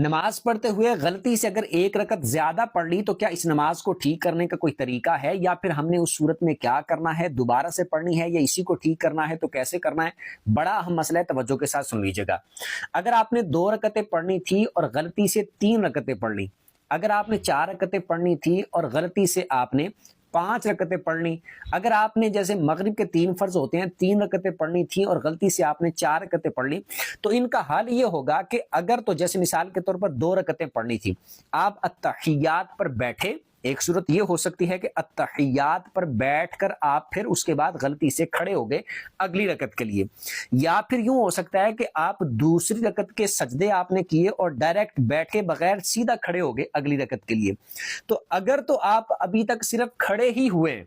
نماز پڑھتے ہوئے غلطی سے اگر ایک رکعت زیادہ پڑھ لی تو کیا اس نماز کو ٹھیک کرنے کا کوئی طریقہ ہے، یا پھر ہم نے اس صورت میں کیا کرنا ہے، دوبارہ سے پڑھنی ہے یا اسی کو ٹھیک کرنا ہے تو کیسے کرنا ہے؟ بڑا اہم مسئلہ ہے، توجہ کے ساتھ سن لیجیے گا۔ اگر آپ نے 2 رکعتیں پڑھنی تھی اور غلطی سے 3 رکعتیں پڑھ لی، اگر آپ نے 4 رکعتیں پڑھنی تھی اور غلطی سے آپ نے 5 رکعتیں پڑھ لی، اگر آپ نے جیسے مغرب کے 3 فرض ہوتے ہیں 3 رکعتیں پڑھنی تھی اور غلطی سے آپ نے 4 رکعتیں پڑھ لی، تو ان کا حل یہ ہوگا کہ اگر تو جیسے مثال کے طور پر 2 رکعتیں پڑھنی تھی، آپ التحیات پر بیٹھے، ایک صورت یہ ہو سکتی ہے کہ التحیات پر بیٹھ کر آپ پھر اس کے بعد غلطی سے کھڑے ہو گئے اگلی رکعت کے لیے، یا پھر یوں ہو سکتا ہے کہ آپ دوسری رکعت کے سجدے آپ نے کیے اور ڈائریکٹ بیٹھے بغیر سیدھا کھڑے ہو گئے اگلی رکعت کے لیے۔ تو اگر تو آپ ابھی تک صرف کھڑے ہی ہوئے،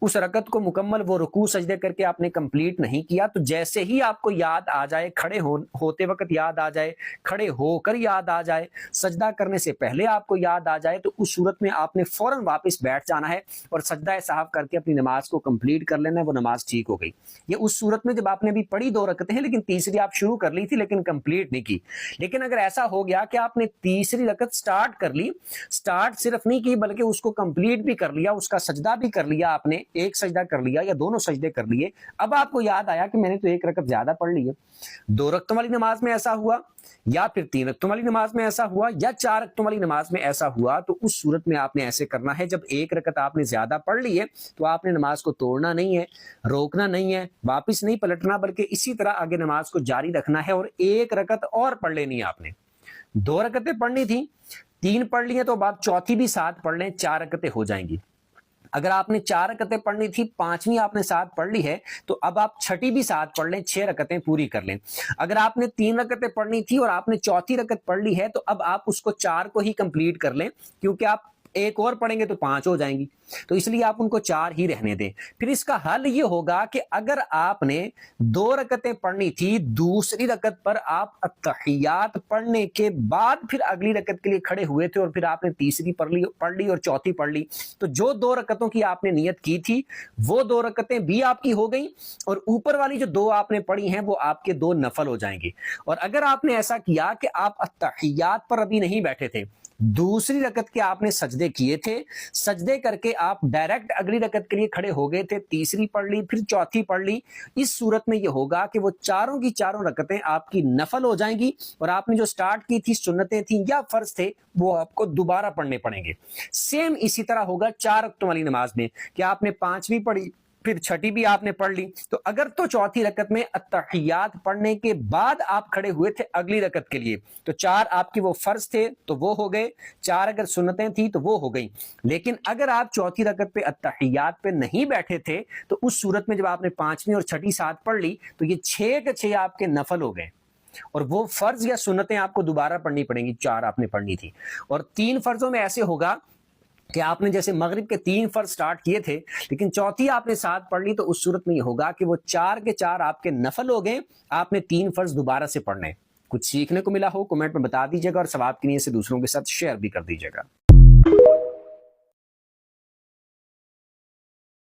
اس رکعت کو مکمل وہ رکوع سجدے کر کے آپ نے کمپلیٹ نہیں کیا، تو جیسے ہی آپ کو یاد آ جائے، کھڑے ہوتے وقت یاد آ جائے، کھڑے ہو کر یاد آ جائے، سجدہ کرنے سے پہلے آپ کو یاد آ جائے، تو اس صورت میں آپ نے فوراً واپس بیٹھ جانا ہے اور سجدہ سہو کر کے اپنی نماز کو کمپلیٹ کر لینا ہے، وہ نماز ٹھیک ہو گئی۔ یہ اس صورت میں جب آپ نے ابھی پڑھی 2 رکعتیں ہیں لیکن تیسری آپ شروع کر لی تھی لیکن کمپلیٹ نہیں کی۔ لیکن اگر ایسا ہو گیا کہ آپ نے تیسری رکعت سٹارٹ کر لی، سٹارٹ صرف نہیں کی بلکہ اس کو کمپلیٹ بھی کر لیا، اس کا سجدہ بھی کر لیا، آپ نے ایک سجدہ کر لیا یا دونوں سجدے کر لیے، اب آپ کو یاد آیا کہ میں نے تو 1 رکعت زیادہ پڑھ لی ہے، 2 رکعتوں والی نماز میں ایسا ہوا، یا پھر 3 رکعتوں والی نماز میں ایسا ہوا، یا 4 رکعتوں والی نماز میں ایسا ہوا، تو اس صورت میں آپ نے ایسے کرنا ہے، جب 1 رکعت آپ نے زیادہ پڑھ لی ہے تو آپ نے نماز کو توڑنا نہیں ہے، روکنا نہیں ہے، واپس نہیں پلٹنا، بلکہ اسی طرح آگے نماز کو جاری رکھنا ہے اور 1 رکعت اور پڑھ لینی ہے۔ آپ نے 2 رکعتیں پڑھنی تھی، 3 پڑھ لی ہیں، تو اب آپ چوتھی بھی ساتھ پڑھ لیں، 4 رکعتیں ہو جائیں گی۔ اگر آپ نے 4 رکعتیں پڑھنی تھی، 5ویں آپ نے ساتھ پڑھ لی ہے، تو اب آپ چھٹی بھی ساتھ پڑھ لیں، 6 رکعتیں پوری کر لیں۔ اگر آپ نے 3 رکعتیں پڑھنی تھی اور آپ نے چوتھی رکعت پڑھ لی ہے، تو اب آپ اس کو 4 کو ہی کمپلیٹ کر لیں، کیونکہ آپ ایک اور پڑھیں گے تو 5 ہو جائیں گی، تو اس لیے آپ ان کو 4 ہی رہنے دیں۔ پھر اس کا حل یہ ہوگا کہ اگر آپ نے 2 رکعتیں پڑھنی تھی، دوسری رکعت پر آپ التحیات پڑھنے کے بعد پھر اگلی رکعت کے لیے کھڑے ہوئے تھے اور پھر آپ نے تیسری پڑھ لی اور چوتھی پڑھ لی، تو جو 2 رکعتوں کی آپ نے نیت کی تھی وہ 2 رکعتیں بھی آپ کی ہو گئیں، اور اوپر والی جو 2 آپ نے پڑھی ہیں وہ آپ کے 2 نفل ہو جائیں گے۔ اور اگر آپ نے ایسا کیا کہ آپ التحیات پر ابھی نہیں بیٹھے تھے، دوسری رکعت کے آپ نے سجدے کیے تھے، سجدے کر کے آپ ڈائریکٹ اگلی رکعت کے لیے کھڑے ہو گئے تھے، تیسری پڑھ لی پھر چوتھی پڑھ لی، اس صورت میں یہ ہوگا کہ وہ چاروں کی چاروں رکعتیں آپ کی نفل ہو جائیں گی، اور آپ نے جو سٹارٹ کی تھی، سنتیں تھیں یا فرض تھے، وہ آپ کو دوبارہ پڑھنے پڑیں گے۔ سیم اسی طرح ہوگا 4 رکعتوں والی نماز میں کہ آپ نے 5ویں پڑھی، پھر چھٹی بھی آپ نے پڑھ لی، تو اگر تو چوتھی رکعت میں التحیات پڑھنے کے بعد آپ کھڑے ہوئے تھے اگلی رکعت کے لیے، تو 4 آپ کی وہ فرض تھے تو وہ ہو گئے، 4 اگر سنتیں تھیں تو وہ ہو گئیں۔ لیکن اگر آپ چوتھی رکعت پہ التحیات پہ نہیں بیٹھے تھے، تو اس صورت میں جب آپ نے 5ویں اور چھٹی ساتھ پڑھ لی، تو یہ 6 کے 6 آپ کے نفل ہو گئے، اور وہ فرض یا سنتیں آپ کو دوبارہ پڑھنی پڑیں گی، 4 آپ نے پڑھنی تھی۔ اور 3 فرضوں میں ایسے ہوگا کہ آپ نے جیسے مغرب کے 3 فرض سٹارٹ کیے تھے لیکن چوتھی آپ نے ساتھ پڑھ لی، تو اس صورت میں یہ ہوگا کہ وہ 4 کے 4 آپ کے نفل ہو گئے، آپ نے 3 فرض دوبارہ سے پڑھنے۔ کچھ سیکھنے کو ملا ہو کمنٹ میں بتا دیجیے گا، اور ثواب کی نیت سے دوسروں کے ساتھ شیئر بھی کر دیجیے گا۔